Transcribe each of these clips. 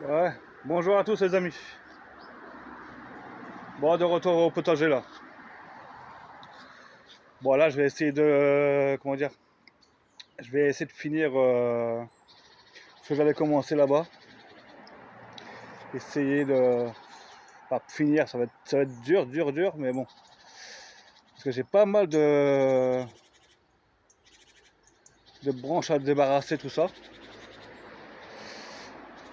Ouais, bonjour à tous les amis. Bon, de retour au potager là. Bon, là, je vais essayer de. Comment dire? Je vais essayer de finir ce que j'avais commencé là-bas. Essayer de. Pas finir, ça va être dur, dur, dur, mais bon. Parce que j'ai pas mal de branches à débarrasser, tout ça.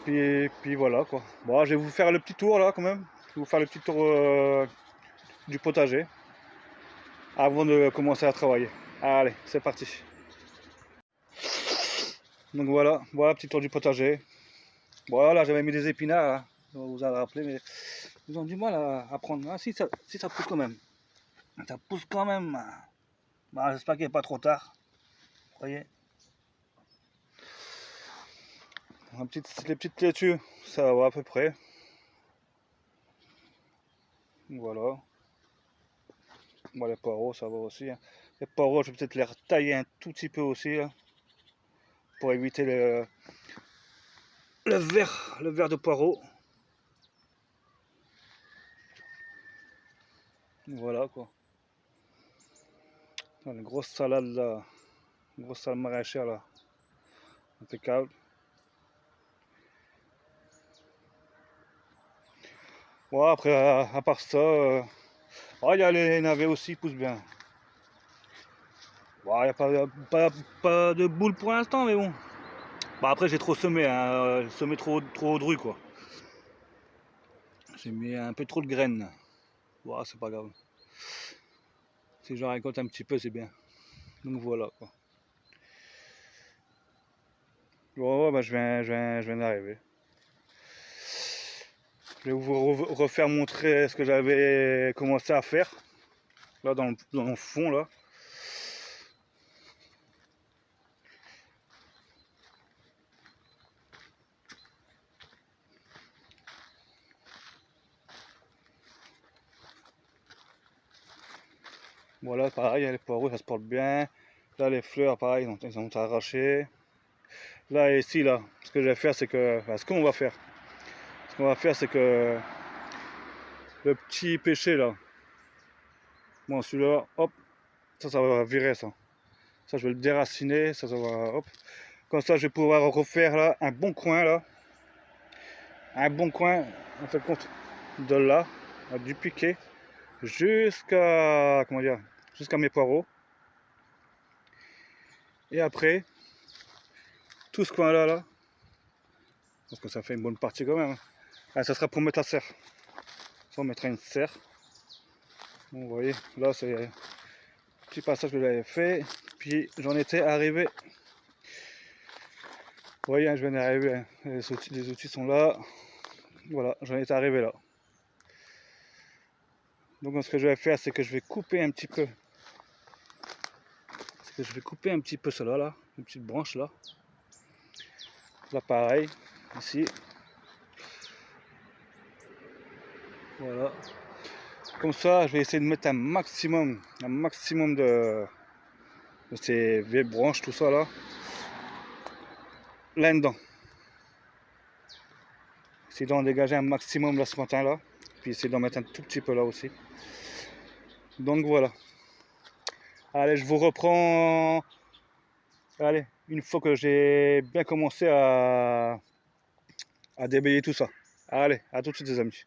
Puis voilà quoi. Bon, je vais vous faire le petit tour là quand même. Je vais vous faire le petit tour du potager avant de commencer à travailler. Allez, c'est parti. Donc voilà, petit tour du potager. Bon, là, j'avais mis des épinards, là. Vous avez rappelé, mais ils ont du mal à prendre. Ah, si ça pousse quand même. Ça pousse quand même. Bah, j'espère qu'il n'est pas trop tard. Vous voyez. Les petites laitues, ça va à peu près. Voilà. Bon, les poireaux, ça va aussi, hein. Les poireaux, je vais peut-être les retailler un tout petit peu aussi, là, pour éviter le verre de poireaux. Voilà, quoi. Une grosse salade, là. Une grosse salade maraîchère, là. Impeccable. Bon, après, à part ça, il y a les navets aussi, ils poussent bien. Bon, il n'y a pas de boule pour l'instant, mais bon. Bah, après, j'ai trop semé, hein. J'ai semé trop dru, quoi. J'ai mis un peu trop de graines. Bon, c'est pas grave. Si j'en récolte un petit peu, c'est bien. Donc voilà, quoi. Bon, bah, je viens d'arriver. Je vais vous refaire montrer ce que j'avais commencé à faire. Là, dans le fond, là. Voilà, pareil, les poireaux, ça se porte bien. Là, les fleurs, pareil, ils ont arraché. Là, ici, là, ce que je vais faire, c'est que. Enfin, ce qu'on va faire. Ce qu'on va faire, c'est que le petit pêcher, là. Bon, celui-là, hop, ça va virer, ça. Ça, je vais le déraciner, ça va, hop. Comme ça, je vais pouvoir refaire, là, un bon coin, là. Un bon coin, en fait, compte, de là, du piquet, jusqu'à, comment dire, jusqu'à mes poireaux. Et après, tout ce coin-là, là, parce que ça fait une bonne partie quand même, hein. Ah, ça sera pour mettre la serre. Ça, on mettra une serre. Bon, vous voyez, là, c'est un petit passage que j'avais fait. Puis, j'en étais arrivé. Vous voyez, hein, je viens d'arriver, hein. Les outils sont là. Voilà, j'en étais arrivé là. Donc, ce que je vais faire, c'est que je vais couper un petit peu. Cela là, une petite branche là. Là, pareil, ici. Voilà. Comme ça, je vais essayer de mettre un maximum de ces vieilles branches, tout ça là, là-dedans. Essayer d'en dégager un maximum là ce matin là. Puis essayer d'en mettre un tout petit peu là aussi. Donc voilà. Allez, je vous reprends. Allez, une fois que j'ai bien commencé à déblayer tout ça. Allez, à tout de suite les amis.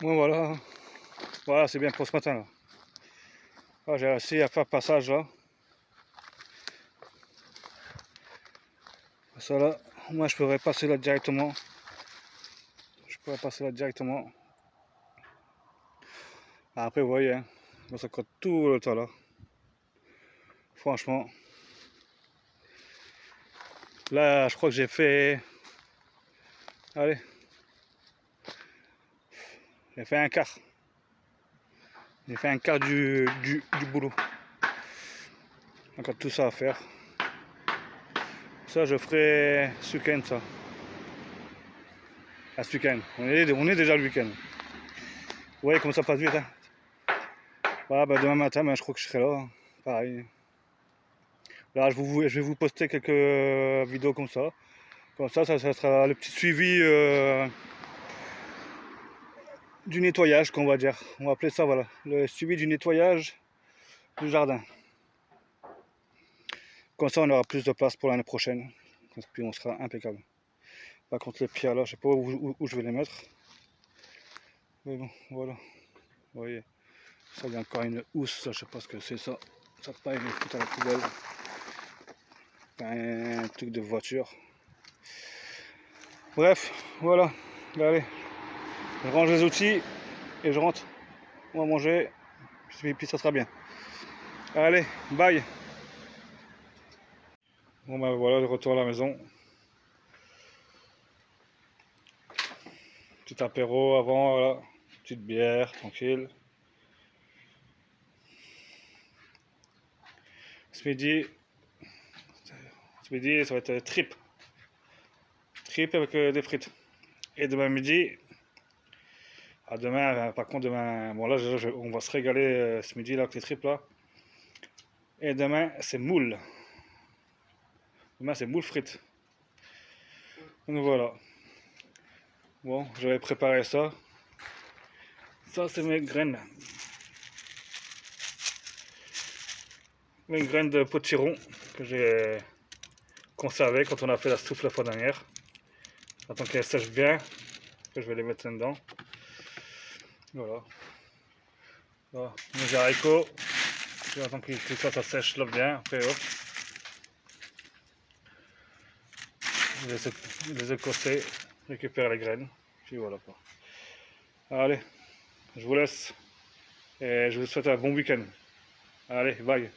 Bon voilà, voilà c'est bien pour ce matin là. Ah, j'ai réussi à faire passage là. Ça là, moi je pourrais passer là directement. Je pourrais passer là directement. Après vous voyez, hein, ça coûte tout le temps là. Franchement. Là je crois que j'ai fait. Allez. J'ai fait un quart. J'ai fait un quart du boulot. Encore tout ça à faire. Ça je ferai ce week-end ça. À ce week-end. On est déjà le week-end. Vous voyez comment ça passe vite hein. Voilà, bah, demain matin bah, je crois que je serai là. Hein. Pareil. Là je vais vous poster quelques vidéos comme ça. Comme ça sera le petit suivi du nettoyage qu'on va dire. On va appeler ça voilà. Le suivi du nettoyage du jardin. Comme ça on aura plus de place pour l'année prochaine. Et puis on sera impeccable. Par contre les pierres là, je sais pas où je vais les mettre. Mais bon, voilà. Vous voyez. Ça il y a encore une housse, ça, je sais pas ce que c'est ça. Ça pas il est foutu à la poubelle. Un truc de voiture. Bref, voilà. Allez. Je range les outils et je rentre. On va manger. Puis ça sera bien. Allez, bye. Bon ben voilà, de retour à la maison. Petit apéro avant, voilà. Petite bière, tranquille. Ce midi, ça va être trip. Trip avec des frites. Et demain midi, demain, par contre demain, bon là on va se régaler ce midi là avec les tripes là. Et demain c'est moule. Demain c'est moule frites. Donc voilà. Bon, j'avais préparé ça. Ça c'est mes graines. Mes graines de potiron que j'ai conservées quand on a fait la souffle la fois dernière. Attends qu'elles sèchent bien, que je vais les mettre dedans. Voilà. Voilà. Mes haricots. J'attends que ça sèche là bien. Après hop. Les écosser, récupérer les graines. Puis voilà quoi. Allez, je vous laisse. Et je vous souhaite un bon week-end. Allez, bye.